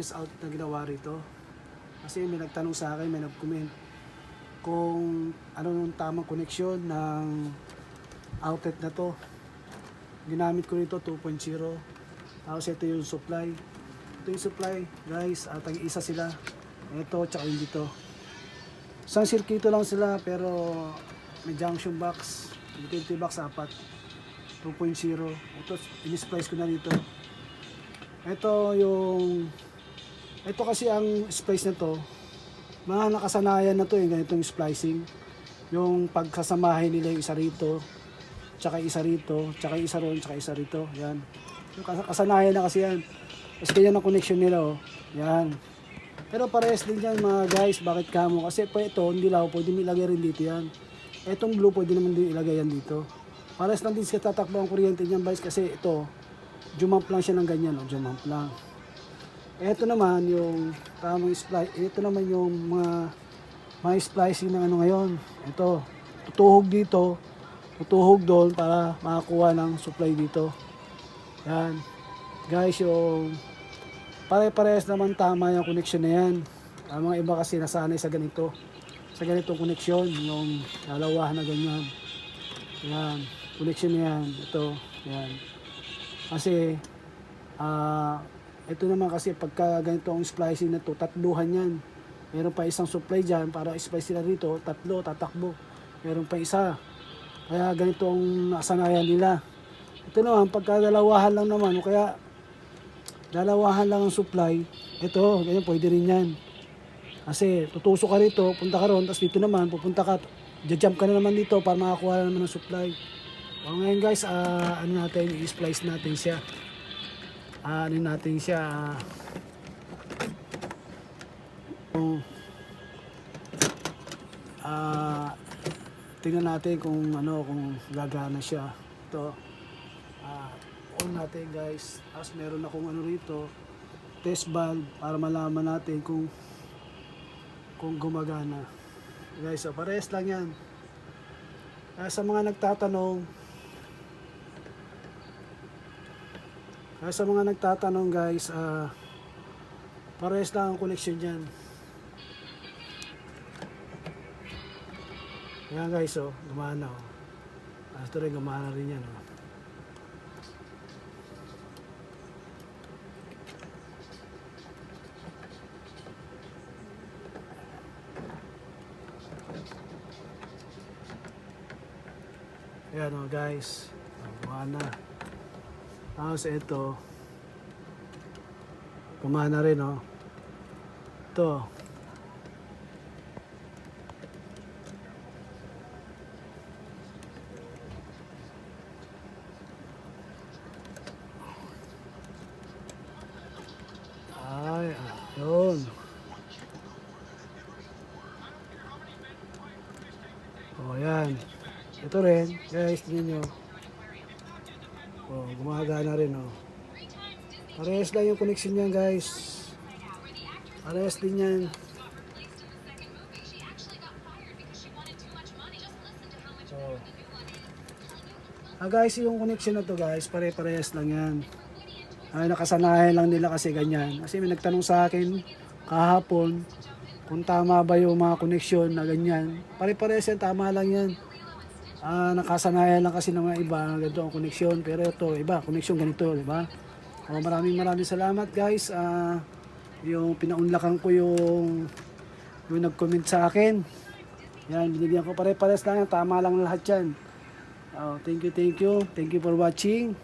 maintenance out na ginawa rito. Kasi may nagtanong sa akin, may nag-comment kung ano yung tamang connection ng outlet na to. Ginamit ko rito 2.0. Tapos ito yung supply. Ito yung supply guys, at isa sila. Ito tsaka yung dito. Isang circuito lang sila pero may junction box, utility box 4. 2.0. Ito, in-splice ko na dito. Ito kasi ang splice na to, mga nakasanayan na to ganitong splicing. Yung pagkasamahin nila yung isa rito, tsaka isa rito, tsaka isa ron, tsaka isa rito. Yan. Yung kasanayan na kasi yan. Tapos ganyan ang connection nila, oh. Yan. Pero parehas din yan mga guys. Bakit kamo? Kasi po ito, hindi lang, pwede ilagay rin dito yan. Itong blue, pwede naman din ilagay yan dito. Parehas lang din siya tatakbo ang kuryente niyan guys. Kasi ito, jumamp lang siya ng ganyan, oh. Jumamp lang. Ito naman yung tamang splice. Ito naman yung mga splicing ng ano ngayon. Ito, tutuhog dito, tutuhog doon para makakuha ng supply dito. Yan. Guys, yung pare-parehas naman tama yung connection na yan. Ang mga iba kasi nasanay sa ganito. Sa ganitong connection, yung dalawa na ganyan. Yan. Connection na yan. Ito. Yan. Kasi, ito naman kasi pagka ganito ang splicing na to, tatluhan yan. Meron pa isang supply dyan para splice sila rito, tatlo, tatakbo. Meron pa isa. Kaya ganito ang nasanayan nila. Ito naman, pagka dalawahan lang naman, o kaya dalawahan lang ang supply, ito, ganyan, pwede rin yan. Kasi tutusok ka rito, punta ka ron, tapos dito naman, pupunta ka, jump ka na naman dito para makakuha na naman ng supply. O ngayon guys, ano natin, i-splice natin siya. Ano natin siya, tingnan natin kung kung gagana siya. Ito, on natin guys. Tapos meron akong rito, test valve para malaman natin kung gumagana. Guys, so parehas lang yan. Sa mga nagtatanong, guys, parehas lang ang connection dyan. Ayan guys, oh, gumana, oh. Ito rin, gumana rin yan, oh. Ayan, oh guys, gumana. Tapos ito, gumana rin, oh. Ito. Ay, yun. O, yan. Ito rin, guys, tingnan nyo. O, gumagana rin, o. Parehas lang yung connection niyan, guys. Parehas din yan. Guys, yung connection na to guys, pare-parehas lang yan. Nakasanayan lang nila kasi ganyan. Kasi may nagtanong sa akin kahapon kung tama ba yung mga connection na ganyan. Pare-parehas yan, tama lang yan. Nakasanayan lang kasi ng mga iba ganito ang connection. Pero ito, iba, connection ganito, di ba? Maraming salamat guys. Yung pinaunlakan ko yung nag-comment sa akin. Yan, binigyan ko pare-parehas lang yan. Tama lang lahat yan. Thank you for watching.